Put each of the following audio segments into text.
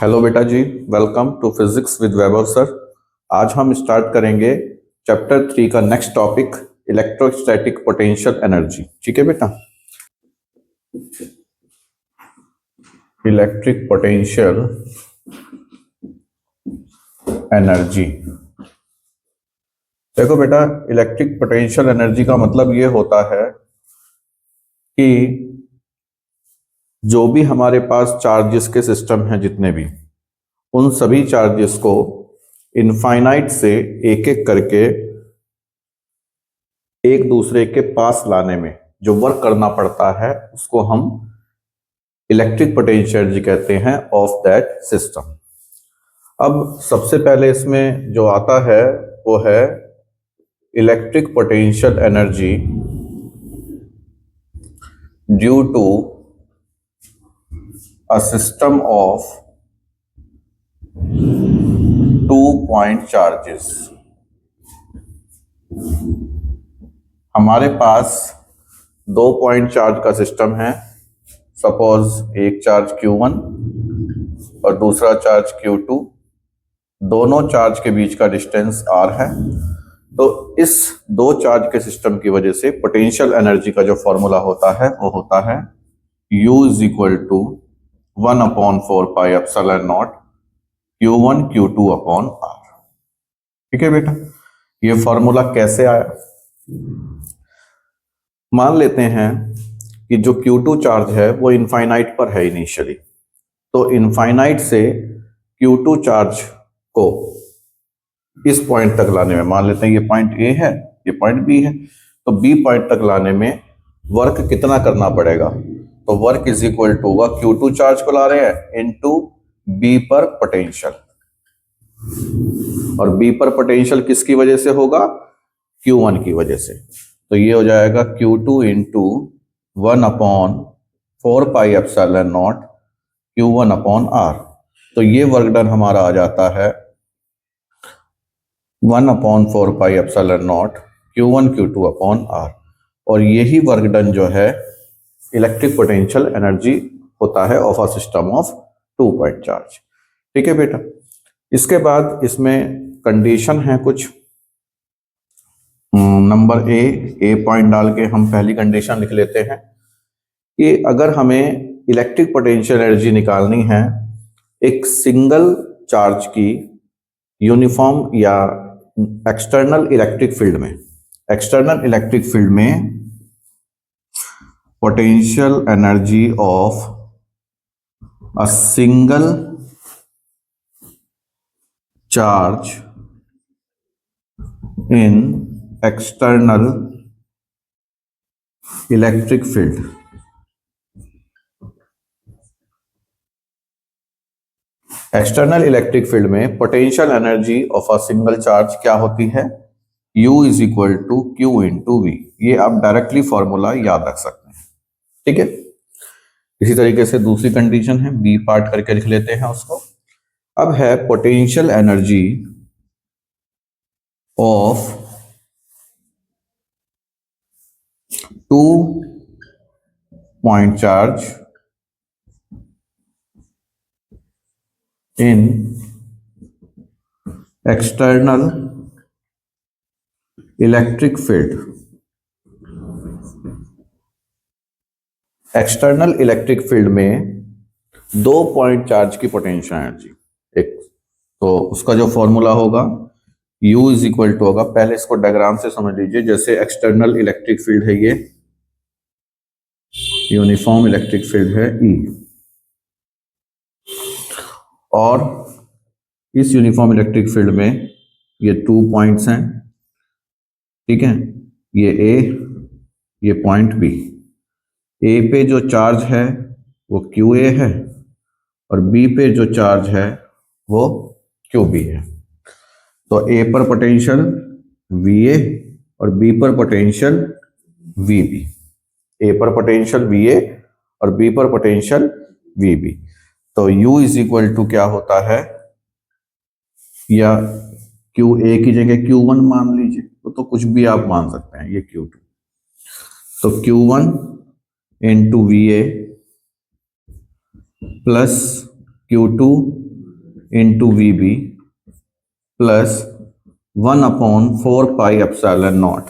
Hello बेटा जी, welcome to physics with Vaibhav sir. आज हम स्टार्ट करेंगे चैप्टर 3 का next topic electrostatic potential energy. ठीक है बेटा, इलेक्ट्रिक पोटेंशियल एनर्जी। देखो बेटा, इलेक्ट्रिक पोटेंशियल एनर्जी का मतलब ये होता है कि जो भी हमारे पास चार्जेस के सिस्टम हैं, जितने भी, उन सभी चार्जेस को इनफाइनाइट से एक एक करके एक दूसरे के पास लाने में जो वर्क करना पड़ता है उसको हम इलेक्ट्रिक पोटेंशियल एनर्जी कहते हैं ऑफ दैट सिस्टम। अब सबसे पहले इसमें जो आता है वो है electric potential energy due to a system of 2 point charges. हमारे पास 2 पॉइंट चार्ज का सिस्टम है। सपोज एक चार्ज Q1 और दूसरा चार्ज Q2, दोनों चार्ज के बीच का डिस्टेंस R है। तो इस दो चार्ज के सिस्टम की वजह से पोटेंशियल एनर्जी का जो फॉर्मूला होता है वो होता है U is equal to 1/4 pi epsilon not Q1 Q2 upon R। ठीक है बेटा, ये फॉर्मूला कैसे आया? मान लेते हैं कि जो Q2 चार्ज है वो इनफाइनाइट पर है इनिशियली, तो इनफाइनाइट से Q2 चार्ज को इस पॉइंट तक लाने में, मान लेते हैं ये पॉइंट A है, ये पॉइंट B है, तो B पॉइंट तक लाने में वर्क कितना करना पड़ेगा? तो वर्क इज इक्वल टू होगा, Q2 चार्ज को ला रहे हैं इनटू B पर पोटेंशियल, और B पर पोटेंशियल किसकी वजह से होगा? Q1 की वजह से। तो ये हो जाएगा Q2 into 1/4 pi epsilon not Q1 upon R। तो ये वर्क डन हमारा आ जाता है 1/4 pi epsilon not Q1 Q2 upon R, और यही वर्क डन जो है इलेक्ट्रिक पोटेंशियल एनर्जी होता है of a system of 2 point charge. ठीक है बेटा, इसके बाद इसमें कंडीशन है कुछ। नंबर ए पॉइंट डाल के हम पहली कंडीशन लिख लेते हैं कि अगर हमें इलेक्ट्रिक पोटेंशियल एनर्जी निकालनी है एक सिंगल चार्ज की यूनिफॉर्म या एक्सटर्नल इलेक्ट्रिक फील्ड में, एक्सटर्नल इलेक्ट्रिक फील्ड में potential energy of a single charge in external electric field. External electric field में potential energy of a single charge क्या होती है? U is equal to Q into V। ये आप directly formula याद रख सकते हैं। ठीक है, इसी तरीके से दूसरी कंडीशन है, B पार्ट करके लिख लेते हैं उसको। अब है potential energy of 2 point charge in external electric field. External electric field में 2 पॉइंट चार्ज की पोटेंशियल एनर्जी, एक तो उसका जो फॉर्मूला होगा U इज इक्वल टू होगा, पहले इसको डायग्राम से समझ लीजिए। जैसे एक्सटर्नल इलेक्ट्रिक फील्ड है, ये यूनिफॉर्म इलेक्ट्रिक फील्ड है E, और इस यूनिफॉर्म इलेक्ट्रिक फील्ड में ये 2 पॉइंट्स हैं। ठीक है, ये A, ये पॉइंट B। A पे जो चार्ज है वो QA है, और B पे जो चार्ज है वो QB है। तो A पर पोटेंशियल VA और B पर पोटेंशियल VB। A पर पोटेंशियल VA और B पर पोटेंशियल VB। तो U इज इक्वल टू क्या होता है, या QA की जगह Q1 मान लीजिए, तो कुछ भी आप मान सकते हैं, ये Q2। तो Q1 into VA plus Q2 into V B plus 1/4 pi epsilon not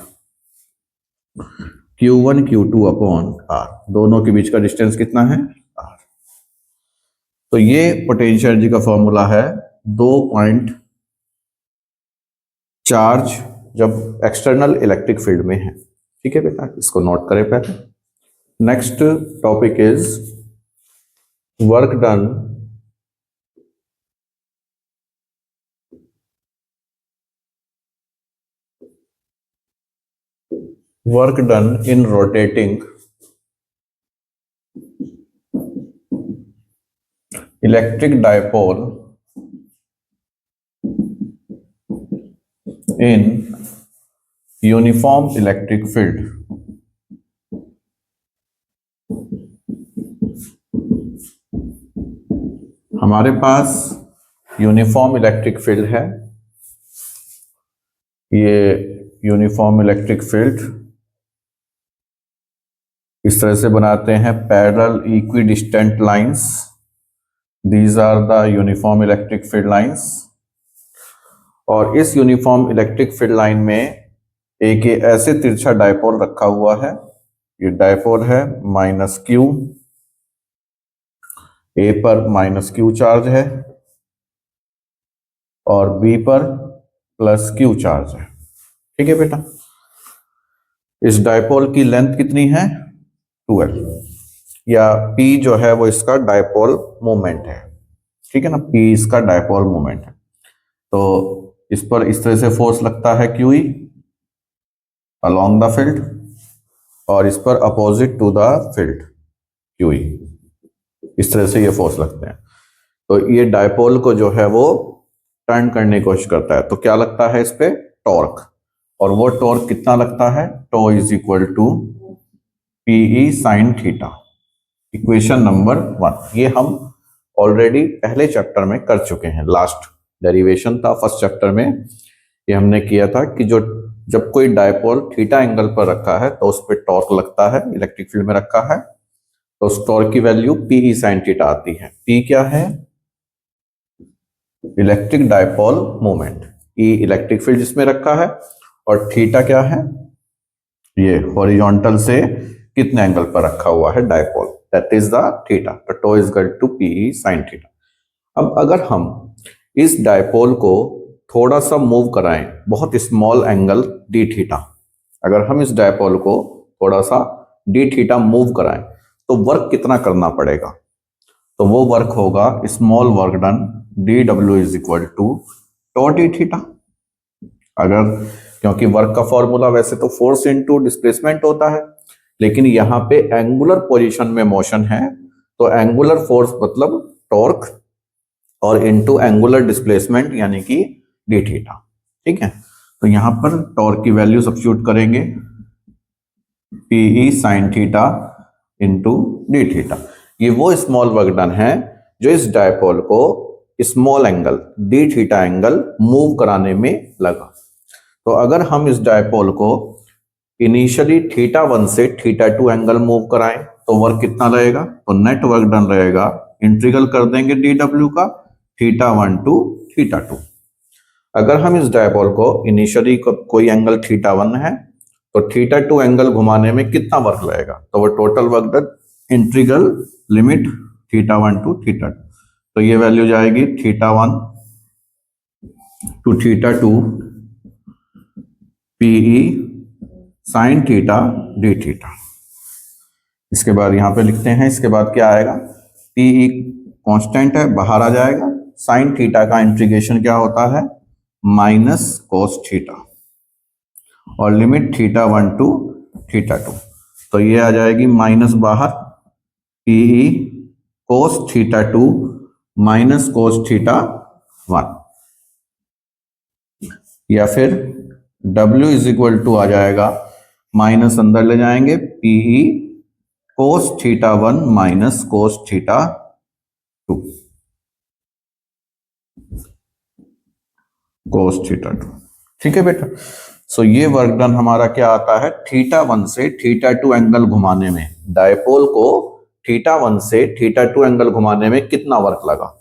Q1 Q2 upon R। दोनों के बीच का डिस्टेंस कितना है? R। तो ये पोटेंशियल एनर्जी का फॉर्मूला है। 2 पॉइंट चार्ज जब एक्सटर्नल इलेक्ट्रिक फील्ड में है। ठीक है बेटा, इसको नोट करें पहले। Next topic is work done in rotating electric dipole in uniform electric field। हमारे पास यूनिफॉर्म इलेक्ट्रिक फील्ड है। ये यूनिफॉर्म इलेक्ट्रिक फील्ड इस तरह से बनाते हैं, parallel equidistant lines, these are the uniform electric field lines. और इस यूनिफॉर्म इलेक्ट्रिक फील्ड लाइन में एक ये ऐसे तिरछा डायपोल रखा हुआ है। ये डायपोल है -Q, ए पर -Q चार्ज है और बी पर +Q चार्ज है। ठीक है बेटा, इस डायपोल की लेंथ कितनी है? 12, या P जो है वो इसका डायपोल मोमेंट है। ठीक है ना, P इसका डायपोल मोमेंट है। तो इस पर इस तरह से फोर्स लगता है QE अलोंग द फील्ड, और इस पर opposite to the field QE, इस तरह से ये फोर्स लगते हैं। तो ये डायपोल को जो है वो टर्न करने की कोशिश करता है। तो क्या लगता है इस पे? टॉर्क। और वो टॉर्क कितना लगता है? Tau is equal to PE sine theta. Equation number 1 ये हम ऑलरेडी पहले चैप्टर में कर चुके हैं। लास्ट डेरिवेशन था फर्स्ट चैप्टर में, ये हमने किया था कि जो जब कोई डायपोल थीटा एंगल पर रखा है तो उस पर टॉर्क लगता है, इलेक्ट्रिक फील्ड में रखा है, तो उस टॉर्क की वैल्यू PE साइन थीटा आती है। P क्या है? Electric dipole moment. E electric field जिसमें रखा है, और थीटा क्या है? ये हॉरिजॉन्टल से कितने एंगल पर रखा हुआ है dipole, that is the theta. तो tau is equal to PE sine theta. अब अगर हम इस डायपोल को थोड़ा सा मूव कराएं, बहुत स्मॉल एंगल डी थीटा, अगर हम इस डायपोल को थोड़ा सा डी थीटा मूव कराएं तो वर्क कितना करना पड़ेगा? तो वो वर्क होगा small work done DW is equal to tau d theta. अगर, क्योंकि वर्क का फॉर्मूला वैसे तो फोर्स इनटू डिस्प्लेसमेंट होता है, लेकिन यहाँ पे एंगुलर पोजीशन में मोशन है, तो एंगुलर फोर्स मतलब टॉर्क और इनटू एंगुलर डिस्प्लेसमेंट यानी कि डी थीटा। ठीक है, तो यहां पर टॉर्क की वैल्यू सब्स्टिट्यूट करेंगे, PE sine theta into D theta. ये वो स्मॉल वर्क डन है जो इस डायपोल को small angle D theta angle move कराने में लगा। तो अगर हम इस डायपोल को इनिशियली θ1 से θ2 एंगल मूव कराएं तो वर्क कितना रहेगा? तो नेट वर्क डन रहेगा, इंटीग्रल कर देंगे DW का θ1 टू θ2। अगर हम इस डायपोल को इनिशियली कोई एंगल θ1 है तो θ2 एंगल घुमाने में कितना वर्क लगेगा? तो वो total work done integral limit θ1 to θ2। तो ये वैल्यू जाएगी θ1 to θ2 PE sine theta d theta. इसके बाद यहां पे लिखते हैं, इसके बाद क्या आएगा? PE कांस्टेंट है, बाहर आ जाएगा। साइन थीटा का इंटीग्रेशन क्या होता है? माइनस कोस थीटा, और लिमिट θ1 टू θ2। तो ये आ जाएगी माइनस बाहर, PE कोस θ2 माइनस कोस θ1, या फिर W इज इक्वल टू आ जाएगा, माइनस अंदर ले जाएंगे, PE कोस θ1 माइनस कोस θ2, कोस θ2। ठीक है बेटा, सो ये वर्क डन हमारा क्या आता है? θ1 से θ2 एंगल घुमाने में, डायपोल को θ1 से θ2 एंगल घुमाने में कितना वर्क लगा?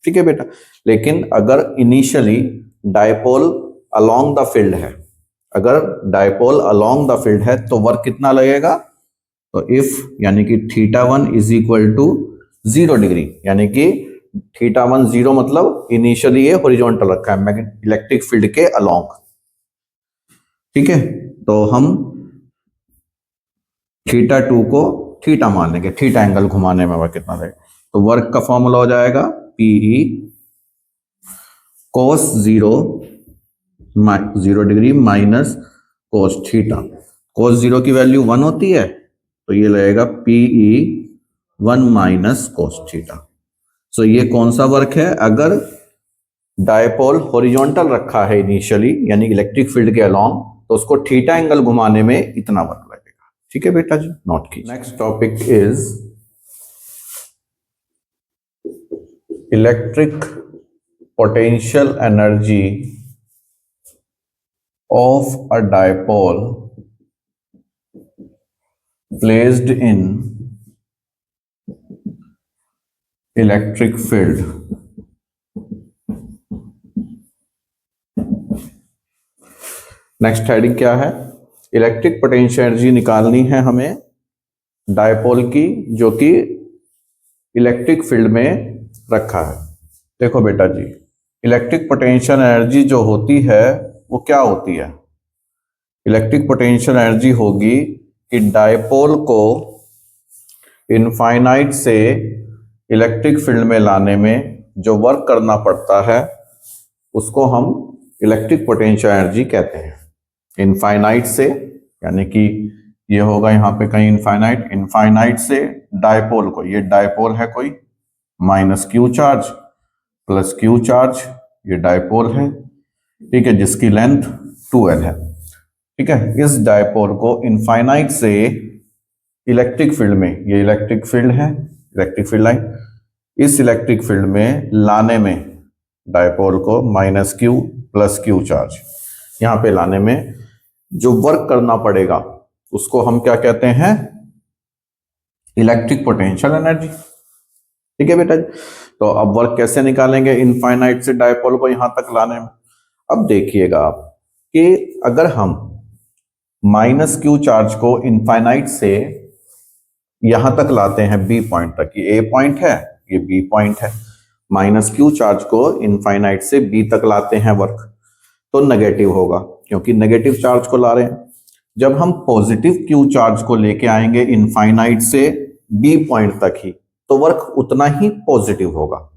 ठीक है बेटा। लेकिन अगर initially dipole along the field है, अगर डायपोल अलोंग द फील्ड है तो वर्क कितना लगेगा, तो इफ यानी कि θ1 इज इक्वल टू 0 डिग्री, यानी कि θ1 0 मतलब इनिशियली ये हॉरिजॉन्टल रखा है इलेक्ट्रिक फील्ड के अलोंग। ठीक है, तो हम θ2 को थीटा मान लेंगे, थीटा एंगल घुमाने में वर्क कितना लगेगा। तो वर्क का फॉर्मूला हो जाएगा PE cos 0 degree minus cos theta. cos 0 की वैल्यू 1 होती है, तो ये लगेगा PE 1 माइनस cos थीटा। सो ये कौन सा वर्क है, अगर डायपोल हॉरिजॉन्टल रखा है इनिशियली यानी इलेक्ट्रिक फील्ड के अलोंग, तो उसको थीटा एंगल घुमाने में इतना वर्क लगेगा। ठीक है बेटा जी, नोट कीजिए। Next topic is electric potential energy of a dipole placed in electric field. Next heading क्या है, इलेक्ट्रिक पोटेंशियल एनर्जी निकालनी है हमें डायपोल की, जो कि इलेक्ट्रिक फील्ड में रखा है। देखो बेटा जी, इलेक्ट्रिक पोटेंशियल एनर्जी जो होती है वो क्या होती है, इलेक्ट्रिक पोटेंशियल एनर्जी होगी कि डायपोल को इनफाइनाइट से इलेक्ट्रिक फील्ड में लाने में जो वर्क करना पड़ता है उसको हम इलेक्ट्रिक पोटेंशियल एनर्जी कहते हैं। इनफाइनाइट से यानी कि ये होगा यहाँ पे कहीं इनफाइनाइट, इनफाइनाइट से डायपोल को, ये डायपोल है कोई, minus Q charge plus Q charge, ये डायपोल है, ठीक है, जिसकी लेंथ 2L है। ठीक है, इस डायपोल को इनफाइनाइट से इलेक्ट्रिक फील्ड में, ये इलेक्ट्रिक फील्ड है, इलेक्ट्रिक फील्ड लाइन, इस इलेक्ट्रिक फील्ड में लाने में डायपोल को minus Q plus Q charge यहां पे लाने में जो वर्क करना पड़ेगा उसको हम क्या कहते हैं, इलेक्ट्रिक पोटेंशियल एनर्जी। ठीक है बेटा जी, तो अब वर्क कैसे निकालेंगे इनफाइनाइट से डायपोल को यहां तक लाने में। अब देखिएगा आप कि अगर हम माइनस क्यू चार्ज को इनफाइनाइट से यहां तक लाते हैं बी पॉइंट तक, ये ए पॉइंट है, ये बी पॉइंट है, माइनस क्यू चार्ज को इनफाइनाइट से बी तक लाते हैं वर्क, तो नेगेटिव होगा क्योंकि नेगेटिव चार्ज को ला रहे हैं। जब हम पॉजिटिव क्यू चार्ज को लेके आएंगे इनफाइनाइट से बी पॉइंट तक ही, तो वर्क उतना ही पॉजिटिव होगा।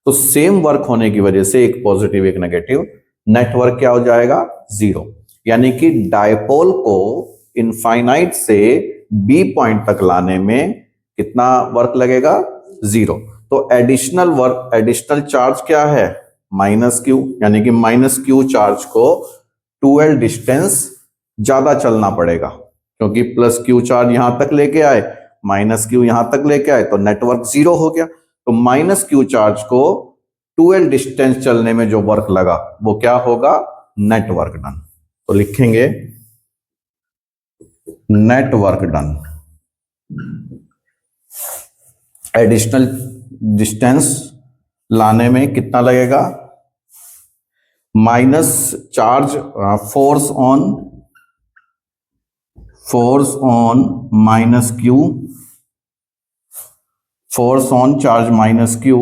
तो सेम वर्क होने की वजह से एक पॉजिटिव एक नेगेटिव, नेट वर्क क्या हो जाएगा, 0। यानी कि डायपोल को इनफाइनाइट से बी पॉइंट तक लाने में कितना वर्क लगेगा, 0। तो एडिशनल वर्क, एडिशनल चार्ज क्या है, माइनस क्यू, यानी कि माइनस क्यू चार्ज को 2L डिस्टेंस ज्यादा चलना पड़ेगा क्योंकि प्लस क्यू चार्ज यहां तक लेके आए, माइनस क्यू यहां तक लेके आए, तो नेटवर्क 0 हो गया। तो माइनस क्यू चार्ज को 2L डिस्टेंस चलने में जो वर्क लगा वो क्या होगा, नेटवर्क डन। तो लिखेंगे नेटवर्क डन, एडिशनल डिस्टेंस लाने में कितना लगेगा, minus charge force on minus Q, force on charge minus Q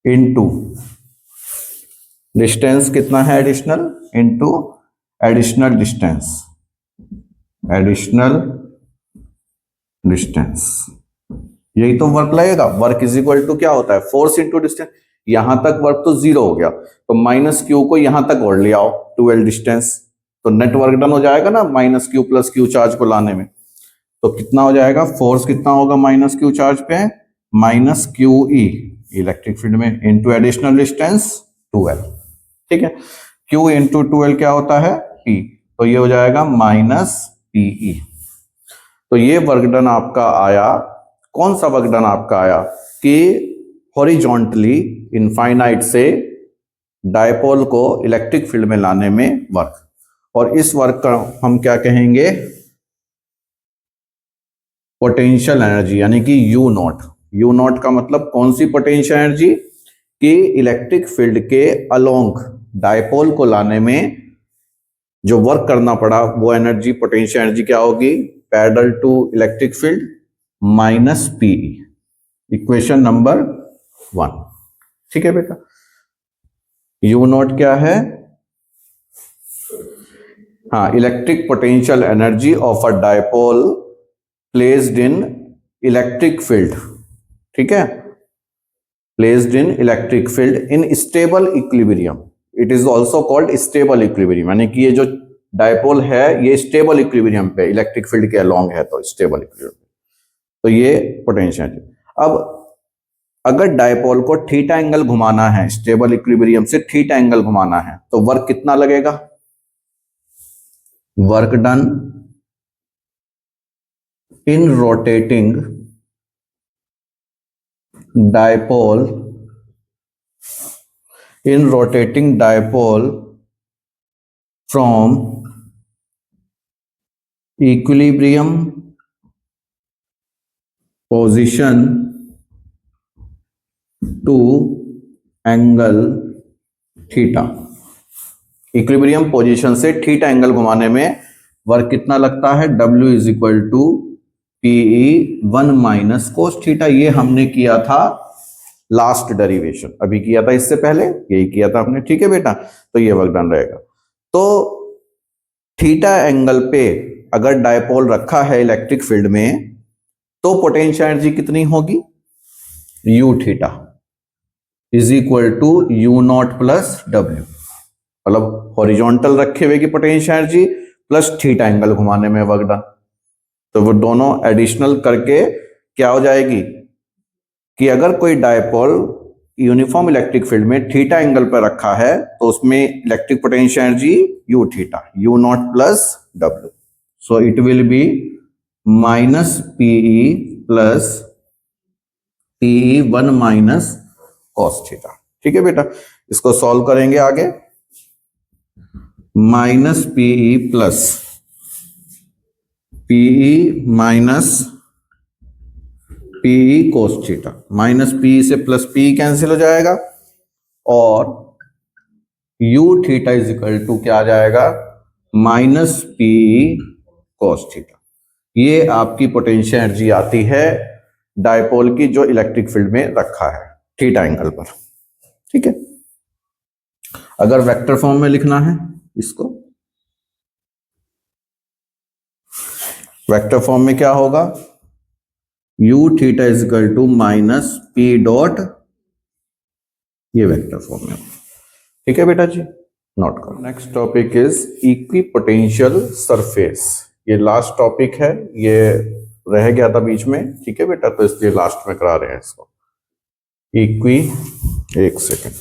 into distance कितना है additional, into additional distance, additional distance, यही तो वर्क लगेगा। वर्क इज इक्वल टू क्या होता है, फोर्स इंटू डिस्टेंस। यहां तक वर्क तो 0 हो गया, तो माइनस क्यू को यहां तक और ले आओ 2L डिस्टेंस, तो नेट वर्क डन हो जाएगा ना minus Q plus Q charge को लाने में। तो कितना हो जाएगा, फोर्स कितना होगा माइनस क्यू चार्ज पे, minus Q E electric field में, इंटू एडिशनल डिस्टेंस 2L। ठीक है, Q इंटू 2L क्या होता है, P, तो ये हो जाएगा माइनस PE। तो ये वर्क डन आपका आया, कौन सा वर्क डन आपका आया कि हॉरिजॉन्टली इनफाइनाइट से डायपोल को इलेक्ट्रिक फील्ड में लाने में वर्क, और इस वर्क का हम क्या कहेंगे, पोटेंशियल एनर्जी, यानी कि U0। यू नॉट का मतलब कौन सी पोटेंशियल एनर्जी, कि इलेक्ट्रिक फील्ड के अलोंग डायपोल को लाने में जो वर्क करना पड़ा वो एनर्जी, पोटेंशियल एनर्जी क्या होगी, parallel to electric field minus PE. Equation number 1। ठीक है बेटा, यू नॉट क्या है, हाँ, electric potential energy of a dipole placed in electric field. ठीक है, placed in electric field in stable equilibrium, it is also called stable equilibrium, यानी कि ये जो डायपोल है ये स्टेबल इक्विलिब्रियम पे इलेक्ट्रिक फील्ड के अलोंग है, तो स्टेबल इक्विलिब्रियम, तो ये पोटेंशियल। अब अगर डायपोल को थीटा एंगल घुमाना है, स्टेबल इक्विलिब्रियम से थीटा एंगल घुमाना है, तो वर्क कितना लगेगा, work done in rotating dipole, in rotating dipole from equilibrium position to angle theta. Equilibrium position से थीटा एंगल घुमाने में वर्क कितना लगता है, W is equal to PE 1 minus cos theta. ये हमने किया था लास्ट डेरिवेशन, अभी किया था, इससे पहले यही किया था हमने। ठीक है बेटा, तो ये वर्क डन रहेगा। तो थीटा एंगल पे अगर डायपोल रखा है इलेक्ट्रिक फील्ड में, तो पोटेंशियल एनर्जी कितनी होगी, U theta is equal to U nought plus W, मतलब हॉरिजॉन्टल रखे हुए की potential energy plus theta angle घुमाने में वर्क डन। तो वो दोनों एडिशनल करके क्या हो जाएगी, कि अगर कोई डायपोल यूनिफॉर्म इलेक्ट्रिक फील्ड में थीटा एंगल पर रखा है, तो उसमें electric potential energy U theta, U nought plus W, so it will be minus PE plus PE 1 minus cos theta. ठीक है बेटा, इसको सॉल्व करेंगे आगे, minus PE plus PE minus PE cos theta, minus P से plus P cancel हो जाएगा, और U theta is equal to क्या आ जाएगा, माइनस पीई कोस थीटा। ये आपकी पोटेंशियल एनर्जी आती है डायपोल की जो इलेक्ट्रिक फील्ड में रखा है थीटा एंगल पर। ठीक है, अगर वेक्टर फॉर्म में लिखना है इसको, वेक्टर फॉर्म में क्या होगा, u theta is equal to minus P dot, ये वेक्टर फॉर्म में। ठीक है बेटा जी, नोट करो। Next topic is equipotential surface, ये लास्ट टॉपिक है, ये रह गया था बीच में। ठीक है बेटा, तो इसलिए लास्ट में करा रहे हैं इसको। एक सेकेंड,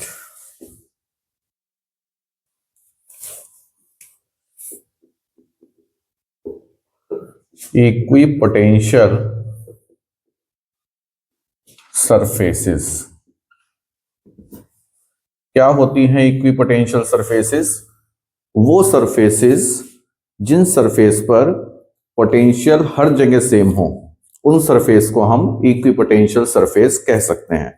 इक्विपोटेंशियल सरफेसेस क्या होती हैं, इक्विपोटेंशियल सरफेसेस, वो सरफेसेस जिन सरफेस पर पोटेंशियल हर जगह सेम हो, उन सरफेस को हम इक्विपोटेंशियल सरफेस कह सकते हैं।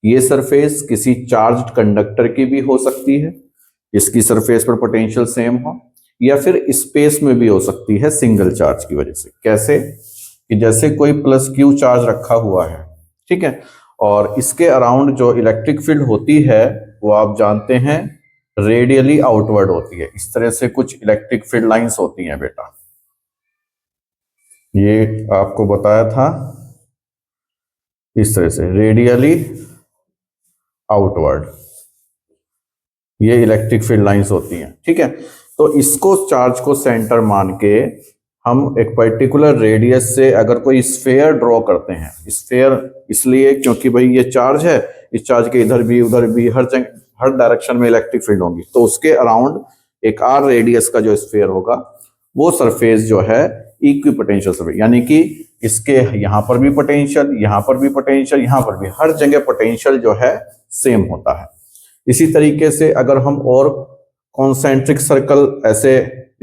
ये सरफेस किसी चार्ज्ड कंडक्टर की भी हो सकती है, इसकी सरफेस पर पोटेंशियल सेम हो, या फिर स्पेस में भी हो सकती है सिंगल चार्ज की वजह से। कैसे, कि जैसे कोई प्लस क्यू चार्ज रखा हुआ है, ठीक है, और इसके अराउंड जो इलेक्ट्रिक फील्ड होती है वो आप जानते हैं रेडियली आउटवर्ड होती है। इस तरह से कुछ इलेक्ट्रिक फील्ड लाइंस होती हैं बेटा, ये आपको बताया था, इस तरह से रेडियली आउटवर्ड ये इलेक्ट्रिक फील्ड लाइंस होती हैं। ठीक है, तो इसको चार्ज को सेंटर मान के हम एक पर्टिकुलर रेडियस से अगर कोई स्फेयर ड्रॉ करते हैं, स्फेयर इसलिए क्योंकि भाई ये चार्ज है, इस चार्ज के इधर भी उधर भी हर जगह हर डायरेक्शन में इलेक्ट्रिक फील्ड होंगी, तो उसके अराउंड एक आर रेडियस का जो स्फेयर होगा वो सरफेस जो है इक्विपोटेंशियल सरफेस, यानी कि इसके यहाँ पर भी पोटेंशियल, यहाँ पर भी पोटेंशियल, यहाँ पर भी, हर जगह पोटेंशियल जो है सेम होता है। इसी तरीके से अगर हम और कॉन्सेंट्रिक सर्कल ऐसे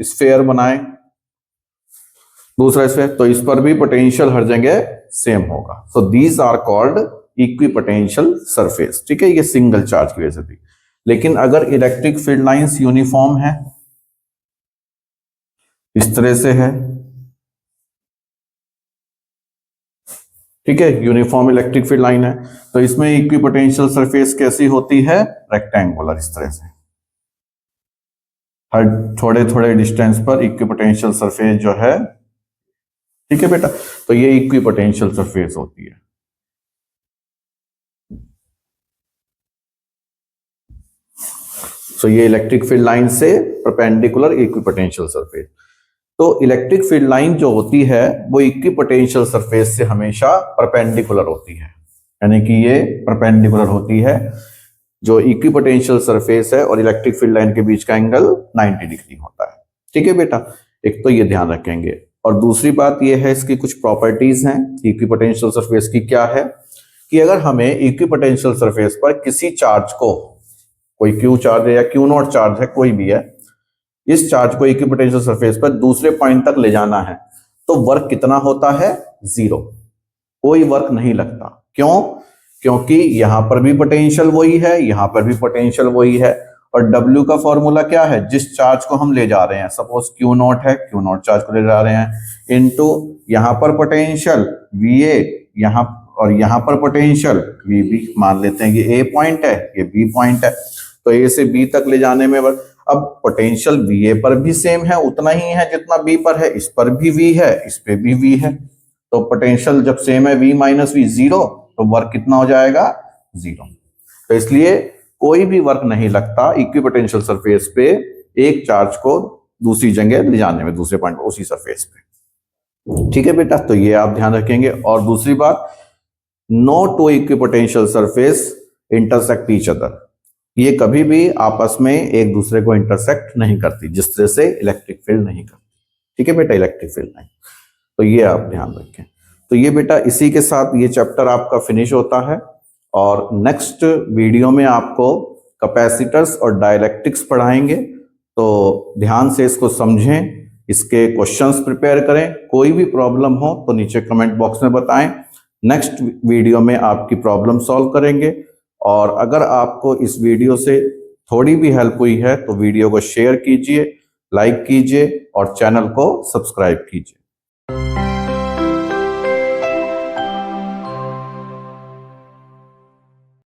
स्फेयर बनाएं, दूसरा इसमें, तो इस पर भी पोटेंशियल हर जगह सेम होगा। So these are called equipotential surface. ठीक है, ये सिंगल चार्ज की वजह से थी। लेकिन अगर इलेक्ट्रिक फील्ड लाइंस यूनिफॉर्म है, इस तरह से है, ठीक है, यूनिफॉर्म इलेक्ट्रिक फील्ड लाइन है, तो इसमें इक्विपोटेंशियल सरफेस कैसी होती है? रेक्टेंगुलर, इस तरह से हर थोड़े थोड़े डिस्टेंस पर इक्विपोटेंशियल सरफेस जो है, ठीक है बेटा, तो ये इक्विपोटेंशियल सरफेस होती है। तो ये इलेक्ट्रिक फील्ड लाइन से परपेंडिकुलर इक्विपोटेंशियल सरफेस। तो इलेक्ट्रिक फील्ड लाइन जो होती है वो इक्विपोटेंशियल सरफेस से हमेशा परपेंडिकुलर होती है, यानी कि ये परपेंडिकुलर होती है। जो इक्विपोटेंशियल सरफेस है और इलेक्ट्रिक फील्ड लाइन के बीच का एंगल 90 डिग्री होता है। ठीक है बेटा, एक तो ये ध्यान रखेंगे। और दूसरी बात ये है, इसकी कुछ प्रॉपर्टीज हैं इक्विपोटेंशियल सरफेस की। क्या है कि अगर हमें इक्विपोटेंशियल सरफेस पर किसी चार्ज को, कोई क्यू चार्ज है या क्यू नॉट चार्ज है, कोई भी है, इस चार्ज को इक्विपोटेंशियल सरफेस पर दूसरे पॉइंट तक ले जाना है, तो वर्क कितना होता है? 0। कोई वर्क नहीं लगता। क्यों? क्योंकि यहां पर भी पोटेंशियल वही है, यहां पर भी पोटेंशियल वही है। और W का फॉर्मूला क्या है? जिस चार्ज को हम ले जा रहे हैं, सपोज क्यू नॉट है, क्यू नॉट चार्ज को ले जा रहे हैं, इनटू यहां पर पोटेंशियल VA, यहां और यहां पर पोटेंशियल VB। मान लेते हैं कि A पॉइंट है, ये B पॉइंट है, तो A से B तक ले जाने में अब पोटेंशियल VA पर भी सेम है, उतना ही है जितना B पर है, इस पर भी V है, इस पे भी V है। तो पोटेंशियल जब सेम है, V माइनस V 0, तो वर्क कितना हो जाएगा? 0। तो इसलिए कोई भी वर्क नहीं लगता इक्विपोटेंशियल सरफेस पे एक चार्ज को दूसरी जगह ले जाने में, दूसरे पॉइंट उसी सरफेस पे। ठीक है बेटा, तो ये आप ध्यान रखेंगे। और दूसरी बात, no two equipotential surface intersect each other. ये कभी भी आपस में एक दूसरे को इंटरसेक्ट नहीं करती, जिस तरह से इलेक्ट्रिक फील्ड नहीं करती। ठीक है बेटा, इलेक्ट्रिक फील्ड नहीं। तो ये आप ध्यान रखें। तो ये बेटा, इसी के साथ ये चैप्टर आपका फिनिश होता है। और नेक्स्ट वीडियो में आपको कैपेसिटर्स और डाइलेक्ट्रिक्स पढ़ाएंगे, तो ध्यान से इसको समझें, इसके क्वेश्चंस प्रिपेयर करें। कोई भी प्रॉब्लम हो तो नीचे कमेंट बॉक्स में बताएं, नेक्स्ट वीडियो में आपकी प्रॉब्लम सॉल्व करेंगे। और अगर आपको इस वीडियो से थोड़ी भी हेल्प हुई है तो वीडियो को शेयर कीजिए, लाइक कीजिए और चैनल को सब्सक्राइब कीजिए।